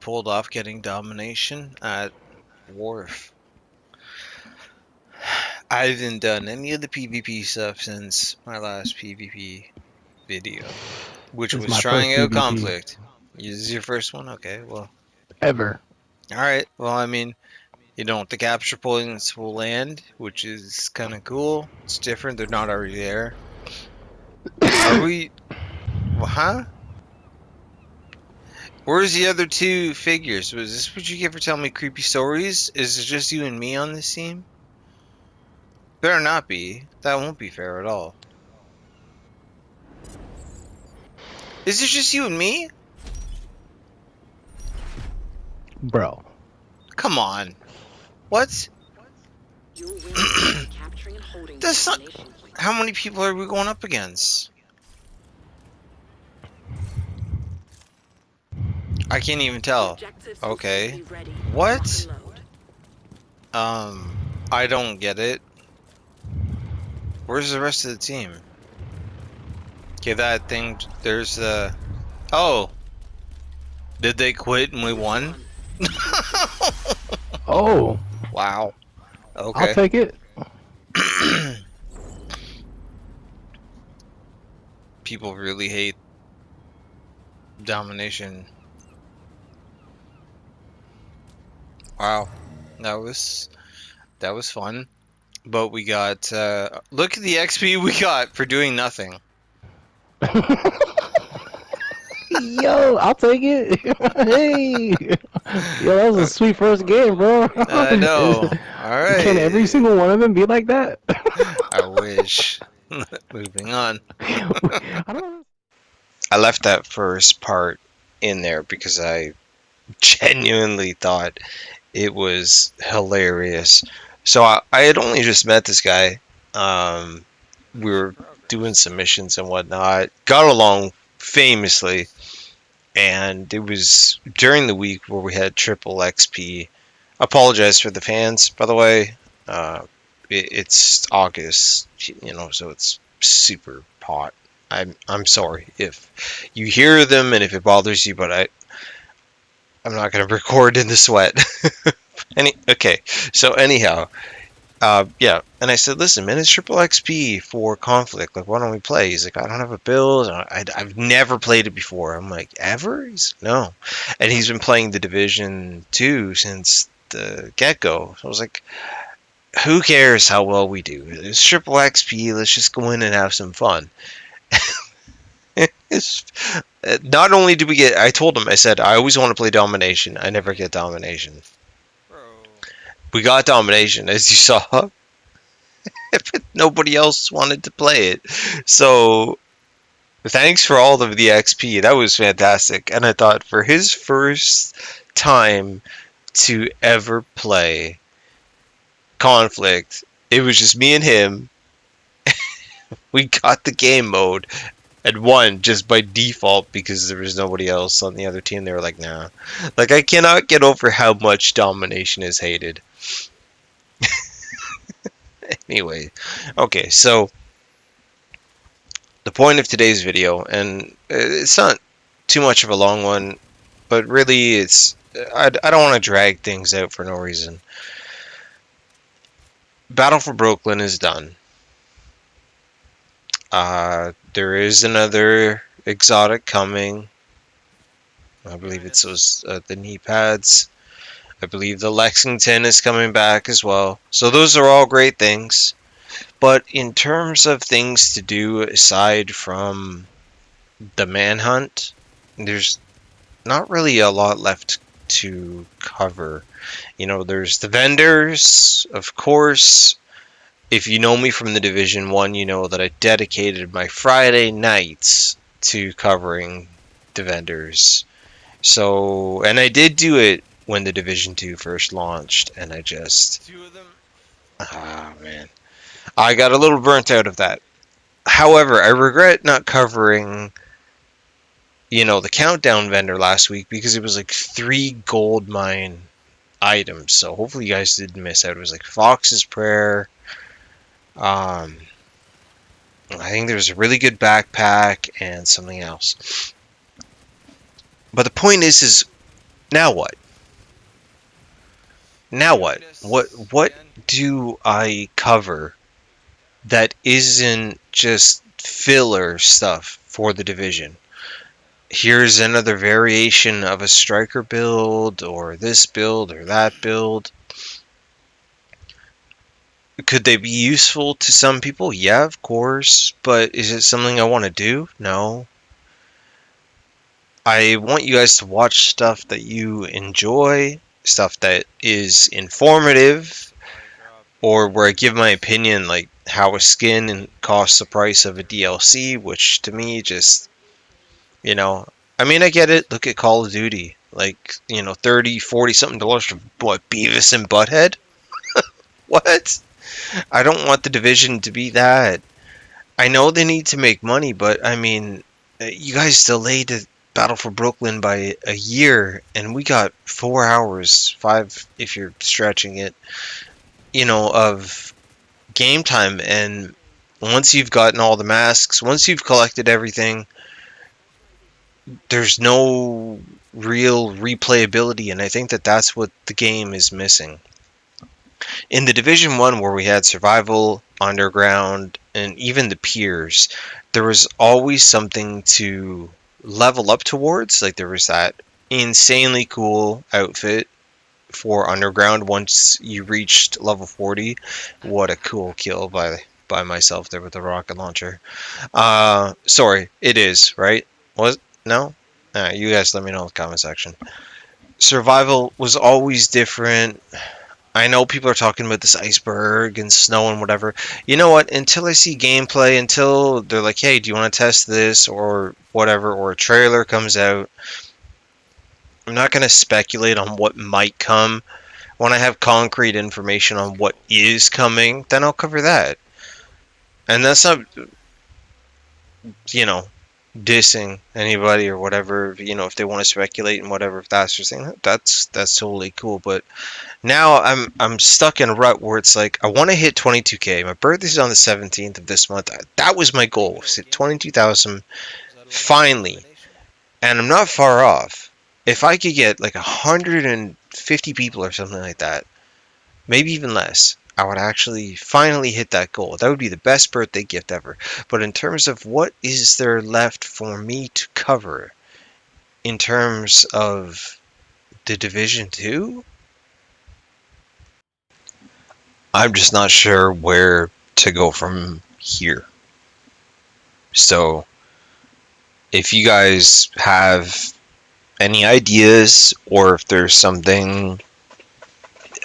pulled off getting domination at Wharf. I haven't done any of the PvP stuff since my last PvP video, which This is was my first trying out PvP Conflict. This is your first one? Okay, well. ever. Alright, well, I mean, the capture points will land, which is kind of cool. It's different, they're not already there. Are we. Huh? Where's the other two figures? Was this what you get for telling me creepy stories? Is it just you and me on this team? Better not be. That won't be fair at all. Is it just you and me? Bro. Come on. What? That's not. How many people are we going up against? I can't even tell. Okay. What? I don't get it. Where's the rest of the team? Okay, that thing, there's the... Oh! Did they quit and we won? Oh. Wow. I'll Okay. take it. People really hate domination. Wow. That was fun. But we got, look at the XP we got for doing nothing. Yo, I'll take it. Hey. Yo, that was a sweet first game, bro. I know. Can every Alright. single one of them be like that? I wish. Moving on. I don't know. I left that first part in there because I genuinely thought it was hilarious. So I had only just met this guy. We were doing some missions and whatnot. Got along famously. And it was during the week where we had triple XP. Apologize for the fans, by the way. It's August, so it's super hot. I'm sorry if you hear them and if it bothers you, but I'm not gonna record in the sweat. Okay, so anyhow, yeah, and I said, listen, man, it's triple XP for Conflict. Like, why don't we play? He's like, I don't have a build. I've never played it before. I'm like, ever? He's like, no, and he's been playing the Division 2 since the get-go. So I was like, who cares how well we do? It's triple XP. Let's just go in and have some fun. Not only do we get, I told him, I said, I always want to play Domination. I never get Domination. Bro. We got Domination, as you saw. But nobody else wanted to play it. So, thanks for all of the XP. That was fantastic. And I thought for his first time to ever play Conflict, it was just me and him. We got the game mode and won just by default because there was nobody else on the other team. They were like, nah. Like, I cannot get over how much Domination is hated. Anyway, okay, so the point of today's video, and it's not too much of a long one, but really it's, I don't want to drag things out for no reason. Battle for Brooklyn is done. There is another exotic coming. I believe it's those the knee pads. I believe the Lexington is coming back as well. So those are all great things. But in terms of things to do aside from the manhunt, there's not really a lot left to cover. There's the vendors, of course. If you know me from the Division 1, you know that I dedicated my Friday nights to covering the vendors. So, and I did do it when the Division 2 first launched, and I just... Two of them. man. I got a little burnt out of that. However, I regret not covering, the countdown vendor last week because it was like 3 gold mine items. So hopefully you guys didn't miss out. It was like Fox's Prayer. I think there's a really good backpack and something else. But the point is Now what? Now what? What do I cover that isn't just filler stuff for the division? Here's another variation of a striker build, or this build, or that build. Could they be useful to some people? Yeah, of course. But is it something I want to do? No. I want you guys to watch stuff that you enjoy, stuff that is informative, or where I give my opinion, like how a skin costs the price of a DLC, which to me just, you know, I mean, I get it. Look at Call of Duty. Like, 30, 40 something dollars for what, Beavis and Butthead? What? I don't want the division to be that. I know they need to make money, but I mean, you guys delayed the Battle for Brooklyn by a year, and we got 4 hours, 5 if you're stretching it, of game time. And once you've gotten all the masks, once you've collected everything, there's no real replayability, and I think that that's what the game is missing. In the Division 1, where we had Survival, Underground, and even the Peers, there was always something to level up towards. Like, there was that insanely cool outfit for Underground once you reached level 40. What a cool kill by myself there with the rocket launcher. Sorry, it is, right? Was no? You guys let me know in the comment section. Survival was always different. I know people are talking about this iceberg and snow and whatever. You know what? Until I see gameplay, until they're like, hey, do you want to test this or whatever, or a trailer comes out, I'm not going to speculate on what might come. When I have concrete information on what is coming, then I'll cover that. And that's not, dissing anybody or whatever. If they want to speculate and whatever, if that's your thing, that's totally cool. But now I'm stuck in a rut where it's like, I want to hit 22K. My birthday's on the 17th of this month. That was my goal, was hit 22,000 finally, and I'm not far off. If I could get like 150 people or something like that, maybe even less, I would actually finally hit that goal. That would be the best birthday gift ever. But in terms of what is there left for me to cover in terms of the Division 2, I'm just not sure where to go from here. So if you guys have any ideas, or if there's something,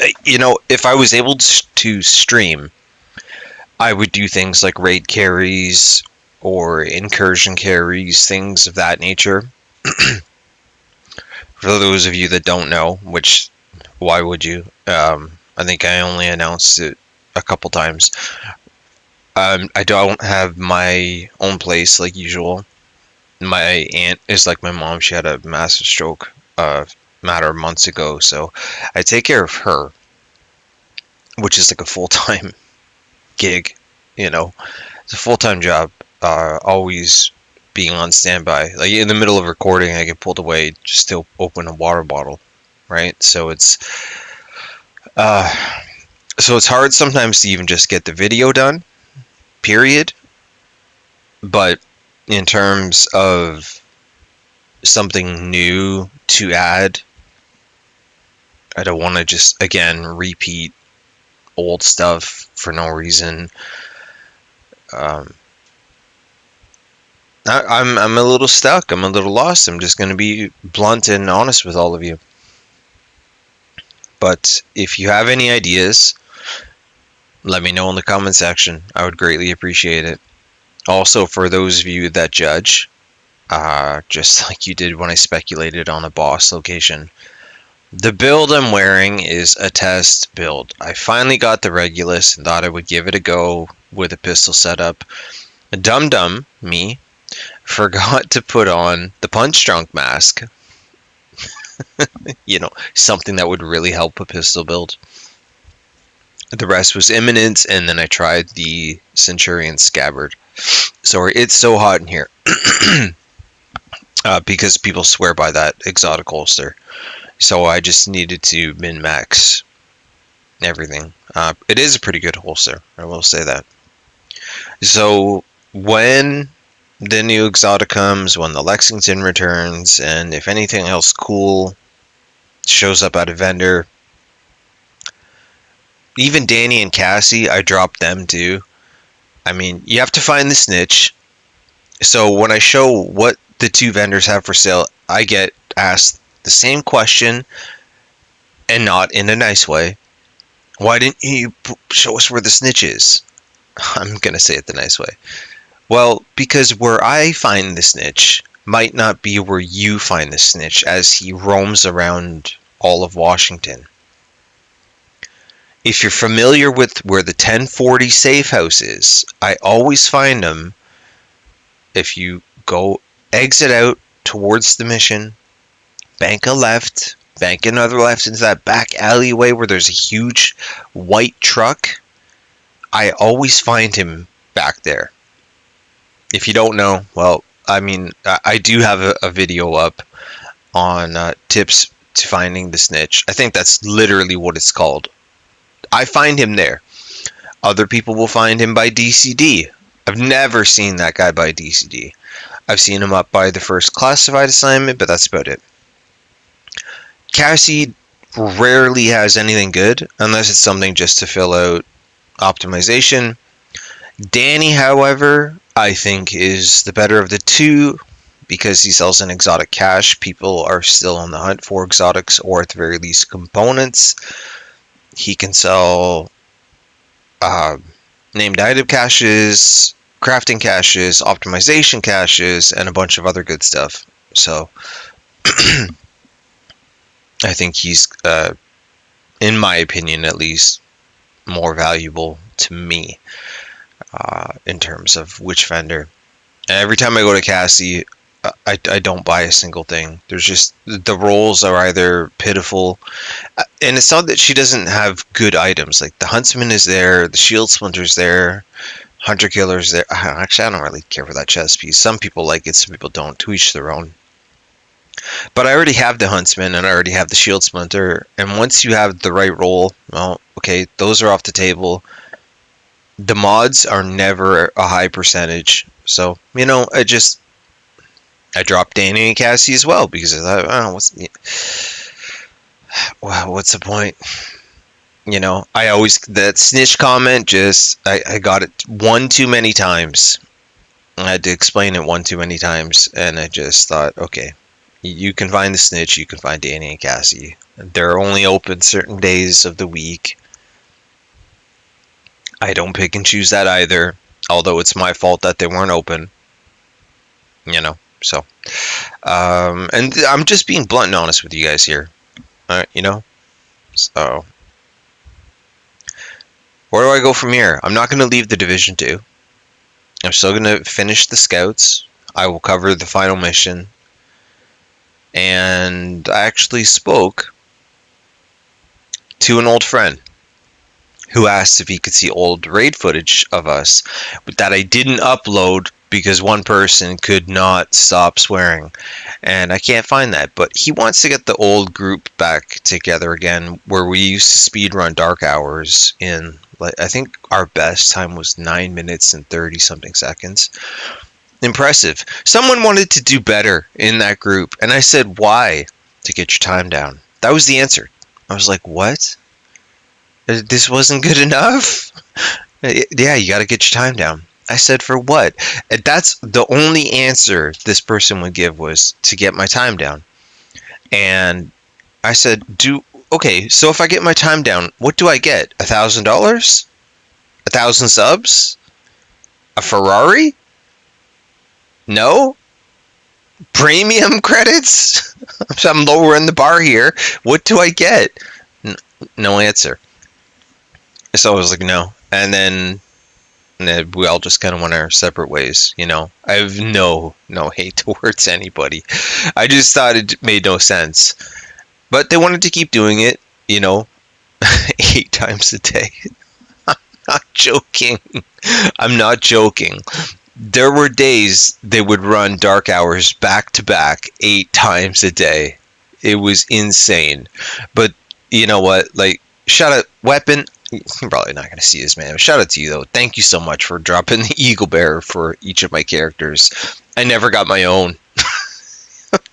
if I was able to stream, I would do things like raid carries or incursion carries, things of that nature. For those of you that don't know, which, why would you? I think I only announced it a couple times. I don't have my own place like usual. My aunt is like my mom. She had a massive stroke a matter of months ago, so I take care of her, which is like a full-time gig. It's a full-time job. Always being on standby. Like in the middle of recording, I get pulled away just to open a water bottle, right? So it's hard sometimes to even just get the video done, period. But in terms of something new to add, I don't want to just, again, repeat old stuff for no reason. I'm a little stuck. I'm a little lost. I'm just going to be blunt and honest with all of you. But if you have any ideas, let me know in the comment section. I would greatly appreciate it. Also, for those of you that judge, just like you did when I speculated on a boss location, the build I'm wearing is a test build. I finally got the Regulus and thought I would give it a go with a pistol setup. Dum me forgot to put on the Punch Drunk mask. Something that would really help a pistol build. The rest was imminent, and then I tried the Centurion Scabbard. Sorry, it's so hot in here. Because people swear by that exotic holster. So I just needed to min max everything. It is a pretty good holster, I will say that. So when the new Exotic comes, when the Lexington returns, and if anything else cool shows up at a vendor, even Danny and Cassie, I dropped them too. I mean, you have to find the snitch. So when I show what the two vendors have for sale, I get asked the same question, and not in a nice way. Why didn't you show us where the snitch is? I'm gonna say it the nice way. Well, because where I find the snitch might not be where you find the snitch, as he roams around all of Washington. If you're familiar with where the 1040 safe house is, I always find him if you go exit out towards the mission, bank a left, bank another left into that back alleyway where there's a huge white truck. I always find him back there. If you don't know, well, I mean, I do have a video up on tips to finding the snitch. I think that's literally what it's called. I find him there. Other people will find him by DCD. I've never seen that guy by DCD. I've seen him up by the first classified assignment, but that's about it. Cassie rarely has anything good, unless it's something just to fill out optimization. Danny, however, I think is the better of the two, because he sells an exotic cache. People are still on the hunt for exotics, or at the very least components. He can sell named item caches, crafting caches, optimization caches, and a bunch of other good stuff. So I think he's, in my opinion at least, more valuable to me in terms of which vendor. And every time I go to Cassie, I don't buy a single thing. There's just, the rolls are either pitiful, and it's not that she doesn't have good items. Like the Huntsman is there, the Shield Splinter's there, Hunter Killer's there. Actually, I don't really care for that chest piece. Some people like it, some people don't. To each their own. But I already have the Huntsman and I already have the Shield Splinter. And once you have the right roll, well, okay, those are off the table. The mods are never a high percentage. So, you know, I dropped Danny and Cassie as well, because I thought, oh, what's the point? You know, I always, that snitch comment, I got it one too many times. I had to explain it one too many times, and I just thought, okay, you can find the snitch, you can find Danny and Cassie. They're only open certain days of the week. I don't pick and choose that either, although it's my fault that they weren't open. You know, so. And I'm just being blunt and honest with you guys here. You know? So. Where do I go from here? I'm not going to leave the Division 2. I'm still going to finish the Scouts. I will cover the final mission. And I actually spoke to an old friend who asked if he could see old raid footage of us, but that I didn't upload because one person could not stop swearing, and I can't find that. But he wants to get the old group back together again, where we used to speedrun Dark Hours in, like, I think our best time was 9 minutes and 30 something seconds. Impressive. Someone wanted to do better in that group, and I said, why? To get your time down. That was the answer. I was like, what? This wasn't good enough? Yeah, you got to get your time down. I said, for what? And that's the only answer this person would give, was to get my time down. And I said, okay, so if I get my time down, what do I get? $1,000? 1,000 subs? A Ferrari? No? Premium credits? I'm lowering the bar here. What do I get? No answer. So I was like, no. And then we all just kind of went our separate ways, you know. I have no hate towards anybody. I just thought it made no sense. But they wanted to keep doing it, you know, 8 times a day. I'm not joking. I'm not joking. There were days they would run Dark Hours back to back 8 times a day. It was insane. But you know what? Like, shout out Weapon. You're probably not going to see this, man. Shout out to you though. Thank you so much for dropping the Eagle Bear for each of my characters. I never got my own.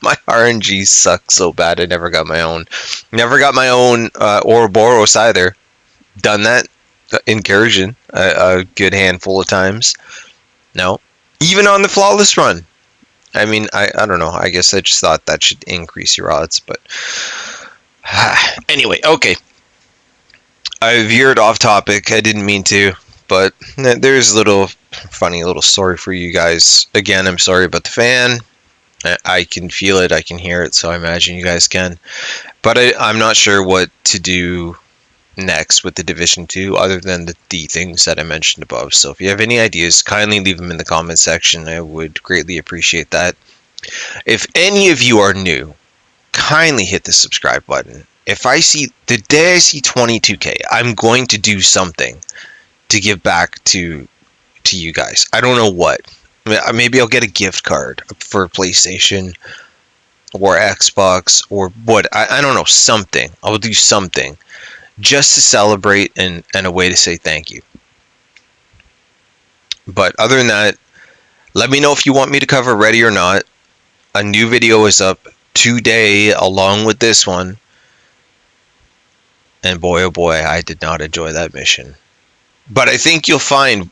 My RNG sucks so bad. I never got my own. Never got my own Ouroboros either. Done that incursion a good handful of times. No. Even on the flawless run. I mean, I don't know. I guess I just thought that should increase your odds, but anyway, okay. I veered off topic. I didn't mean to, but there's a little funny little story for you guys. Again, I'm sorry about the fan. I can feel it, I can hear it, so I imagine you guys can. But I'm not sure what to do next with the Division 2 other than the things that I mentioned above. So if you have any ideas, kindly leave them in the comment section. I would greatly appreciate that. If any of you are new, kindly hit the subscribe button. If I see, the day I see 22k, I'm going to do something to give back to you guys. I don't know what. Maybe I'll get a gift card for PlayStation or Xbox or what. I don't know, something. I'll do something just to celebrate and a way to say thank you. But other than that, let me know if you want me to cover Ready or Not. A new video is up today along with this one. And boy, oh boy, I did not enjoy that mission. But I think you'll find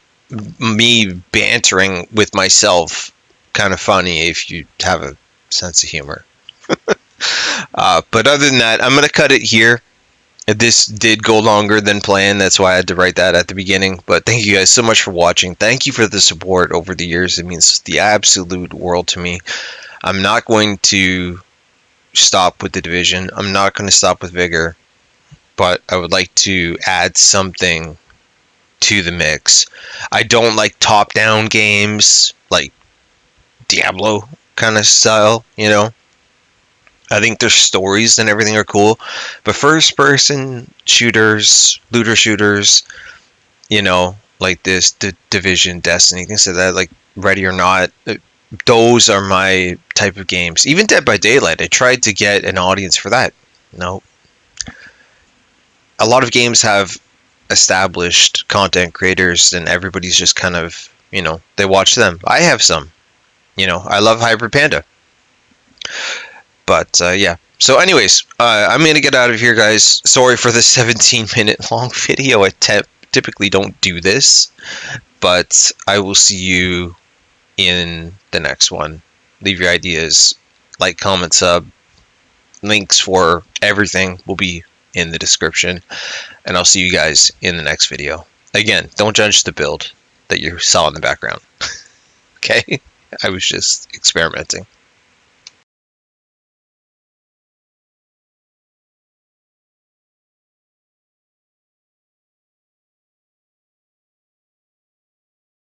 me bantering with myself kind of funny if you have a sense of humor. But other than that, I'm going to cut it here. This did go longer than planned. That's why I had to write that at the beginning. But thank you guys so much for watching. Thank you for the support over the years. It means the absolute world to me. I'm not going to stop with the Division. I'm not going to stop with Vigor. But I would like to add something to the mix. I don't like top-down games like Diablo kind of style, you know. I think their stories and everything are cool, but first-person shooters, looter shooters, you know, like this, the Division, Destiny, things like that, like Ready or Not, those are my type of games. Even Dead by Daylight, I tried to get an audience for that. No. A lot of games have established content creators and everybody's just kind of, you know, they watch them. I have some, you know, I love Hybrid Panda. But yeah, so anyways, I'm gonna get out of here, guys. Sorry for the 17-minute long video. I typically don't do this, but I will see you in the next one. Leave your ideas, like, comment, sub. Links for everything will be in the description, and I'll see you guys in the next video. Again, don't judge the build that you saw in the background. Okay? I was just experimenting.